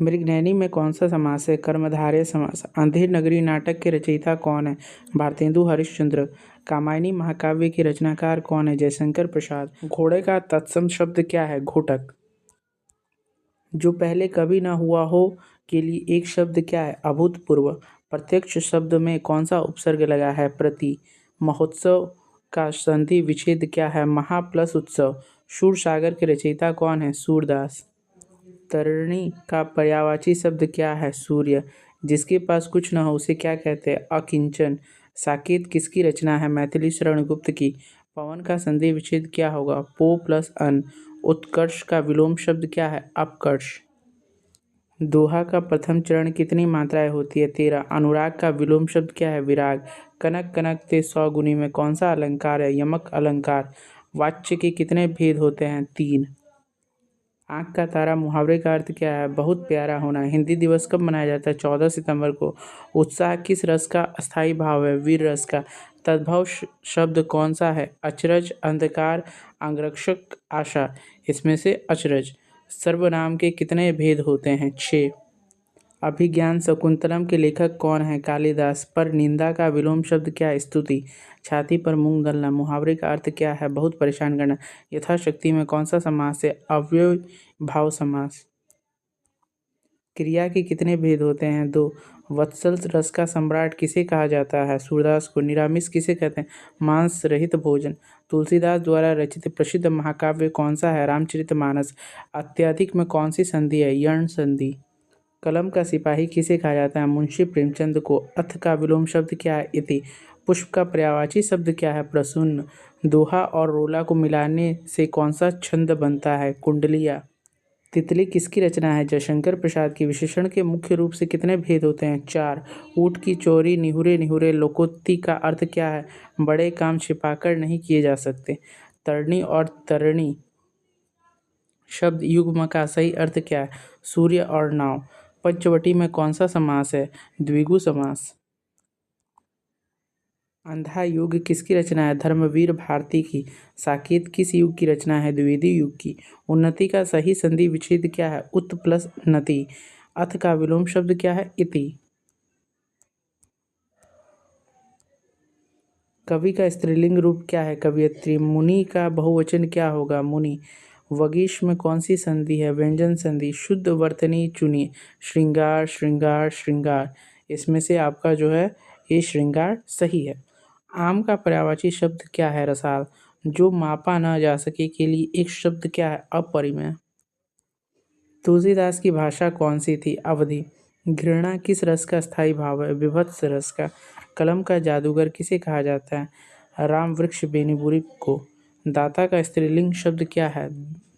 मृगनयनी में कौन सा समास है? कर्मधारय समास। अंधेर नगरी नाटक के रचयिता कौन है? भारतेंदु हरिश्चंद्र। कामायनी महाकाव्य के रचनाकार कौन है? जयशंकर प्रसाद। घोड़े का तत्सम शब्द क्या है? घोटक। जो पहले कभी न हुआ हो के लिए एक शब्द क्या है? अभूतपूर्व। प्रत्यक्ष शब्द में कौन सा उपसर्ग लगा है? प्रति। महोत्सव का संधि विच्छेद क्या है? महा प्लस उत्सव। शूरसागर के रचयिता कौन है? सूरदास। तरणी का पर्यायवाची शब्द क्या है? सूर्य। जिसके पास कुछ न हो उसे क्या कहते हैं? अकिंचन। साकेत किसकी रचना है? मैथिली शरण गुप्त की। पवन का संधि विच्छेद क्या होगा? पो प्लस अन। उत्कर्ष का विलोम शब्द क्या है? अपकर्ष। दोहा का प्रथम चरण कितनी मात्राएं होती है? 13। अनुराग का विलोम शब्द क्या है? विराग। कनक कनक ते 100 गुनी में कौन सा अलंकार है? यमक अलंकार। वाच्य के कितने भेद होते हैं? 3। आँख का तारा मुहावरे का अर्थ क्या है? बहुत प्यारा होना। हिंदी दिवस कब मनाया जाता है? 14 सितंबर को। उत्साह किस रस का अस्थायी भाव है? वीर रस का। तद्भव शब्द कौन सा है? अचरज, अंधकार, अंगरक्षक, आशा। इसमें से अचरज। सर्वनाम के कितने भेद होते हैं? 6। अभिज्ञान शकुंतलम के लेखक कौन है? कालिदास। पर निंदा का विलोम शब्द क्या है? स्तुति। छाती पर मूंग दलना मुहावरे का अर्थ क्या है? बहुत परेशान करना। यथाशक्ति में कौन सा समास है? अव्यय भाव समास। क्रिया के कितने भेद होते हैं? 2। वत्सल रस का सम्राट किसे कहा जाता है? सूरदास को। निरामिष किसे कहते हैं? मांस रहित भोजन। तुलसीदास द्वारा रचित प्रसिद्ध महाकाव्य कौन सा है? रामचरितमानस। अत्यधिक में कौन सी संधि है? यण संधि। कलम का सिपाही किसे कहा जाता है? मुंशी प्रेमचंद को। अथ का विलोम शब्द क्या है? इति। पुष्प का पर्यायवाची शब्द क्या है? प्रसून्न। दोहा और रोला को मिलाने से कौन सा छंद बनता है? कुंडलिया। तितली किसकी रचना है? जयशंकर प्रसाद की। विशेषण के मुख्य रूप से कितने भेद होते हैं? 4। ऊँट की चोरी निहुरे निहुरे लोकोक्ति का अर्थ क्या है? बड़े काम छिपाकर नहीं किए जा सकते। तरणी और तरणी शब्द युग्म का सही अर्थ क्या है? सूर्य और नाव। पंचवटी में कौन सा समास है? द्विगु समास। अंधा युग किसकी रचना है? धर्मवीर भारती की। साकेत किस युग की रचना है? द्विवेदी युग की। उन्नति का सही संधि विच्छेद क्या है? उत प्लस नति। अथ का विलोम शब्द क्या है? इति। कवि का स्त्रीलिंग रूप क्या है? कवयित्री। मुनि का बहुवचन क्या होगा? मुनि। वगीश में कौन सी संधि है? व्यंजन संधि। शुद्ध वर्तनी चुनिए। श्रृंगार श्रृंगार श्रृंगार। इसमें से आपका जो है ये श्रृंगार सही है। आम का पर्यायवाची शब्द क्या है? रसाल। जो मापा न जा सके के लिए एक शब्द क्या है? अपरिमेय। तुलसीदास की भाषा कौन सी थी? अवधि। घृणा किस रस का स्थायी भाव है? विभत्स रस का। कलम का जादूगर किसे कहा जाता है? राम वृक्ष बेनीबुरी को। दाता का स्त्रीलिंग शब्द क्या है?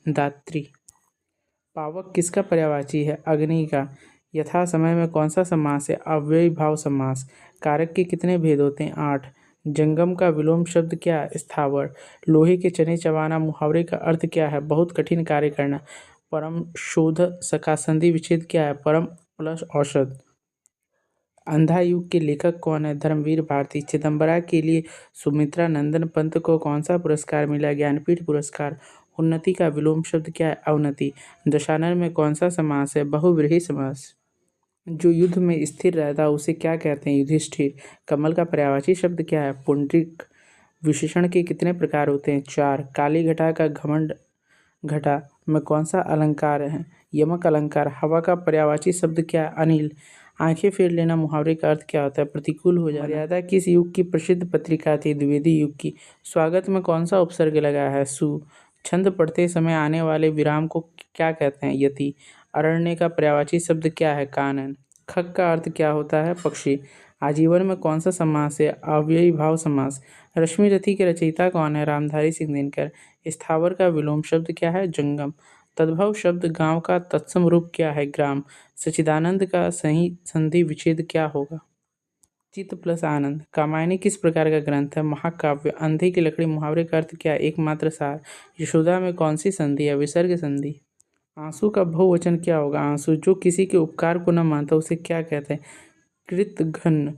दात्री। पावक किसका पर्यायवाची है? अग्नि का। यथा समय में कौन सा समास है? अव्ययी भाव समास। कारक के कितने भेद होते हैं? 8। जंगम का विलोम शब्द क्या है? स्थावर। लोहे के चने चबाना मुहावरे का अर्थ क्या है? बहुत कठिन कार्य करना। परम शोध का संधि विच्छेद क्या है? परम प्लस औषध। अंधा युग के लेखक कौन है? धर्मवीर भारती। चिदम्बरा के लिए सुमित्रा नंदन पंत को कौन सा पुरस्कार मिला? ज्ञानपीठ पुरस्कार। उन्नति का विलोम शब्द क्या है? अवनति। दशानन में कौन सा समास है? बहुव्रीहि समास। जो युद्ध में स्थिर रहता है उसे क्या कहते हैं? युधिष्ठिर। कमल का पर्यायवाची शब्द क्या है? पुंडरीक। विशेषण के कितने प्रकार होते हैं? 4। काली घटा का घमंड घटा में कौन सा अलंकार है? यमक अलंकार। हवा का पर्यायवाची शब्द क्या है? अनिल। आंखें फेर लेना मुहावरे का अर्थ क्या होता है? प्रतिकूल हो जाना। मर्यादा किस युग की प्रसिद्ध पत्रिका थी? द्विवेदी युग की। स्वागत में कौन सा उपसर्ग लगा है? सु। छंद पढ़ते समय आने वाले विराम को क्या कहते हैं? यति। अरण्य का पर्यायवाची शब्द क्या है? कानन। खग का अर्थ क्या होता है? पक्षी। आजीवन में कौन सा समास है? अव्ययी भाव समास। रश्मि रथी के रचयिता कौन है? रामधारी सिंह दिनकर। स्थावर का विलोम शब्द क्या है? जंगम। तद्भव शब्द गांव का तत्सम रूप क्या है? ग्राम। सच्चिदानंद का सही संधि विच्छेद क्या होगा? चित्त प्लस आनंद। कामायनी किस प्रकार का ग्रंथ है? महाकाव्य। अंधे की लकड़ी मुहावरे का अर्थ क्या है? एकमात्र सार। यशोदा में कौन सी संधि है? विसर्ग संधि। आंसू का बहुवचन क्या होगा? आंसू। जो किसी के उपकार को न मानता उसे क्या कहते हैं? कृतघ्न।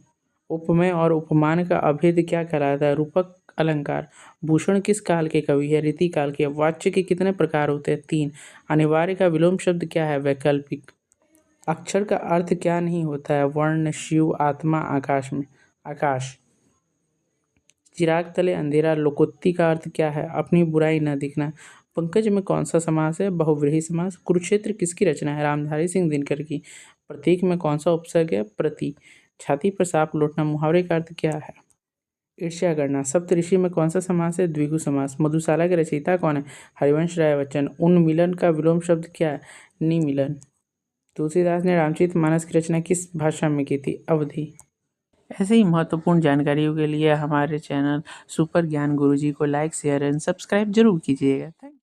उपमेय और उपमान का अभेद क्या कहलाता है? रूपक अलंकार। भूषण किस काल के कवि है? रीति काल के। वाच्य के कितने प्रकार होते हैं? 3। अनिवार्य का विलोम शब्द क्या है? वैकल्पिक। अक्षर का अर्थ क्या नहीं होता है? वर्ण, शिव, आत्मा, आकाश में आकाश। चिराग तले अंधेरा, लोकोक्ति का अर्थ क्या है? अपनी बुराई न दिखना। पंकज में कौन सा समास है? बहुव्रीहि समास। कुरुक्षेत्र किसकी रचना है? रामधारी सिंह दिनकर की। प्रतीक में कौन सा उपसर्ग है? प्रति। छाती पर सांप लौटना मुहावरे का अर्थ क्या है? ईर्ष्या करना। सप्तऋषि में कौन सा समास है? द्विगु समास। मधुशाला के रचयिता कौन है? हरिवंश राय बच्चन। उन्मिलन का विलोम शब्द क्या है? निमिलन। तुलसीदास ने रामचरितमानस की रचना किस भाषा में की थी? अवधी। ऐसे ही महत्वपूर्ण जानकारियों के लिए हमारे चैनल सुपर ज्ञान गुरुजी को लाइक, शेयर एंड सब्सक्राइब जरूर कीजिएगा। थैंक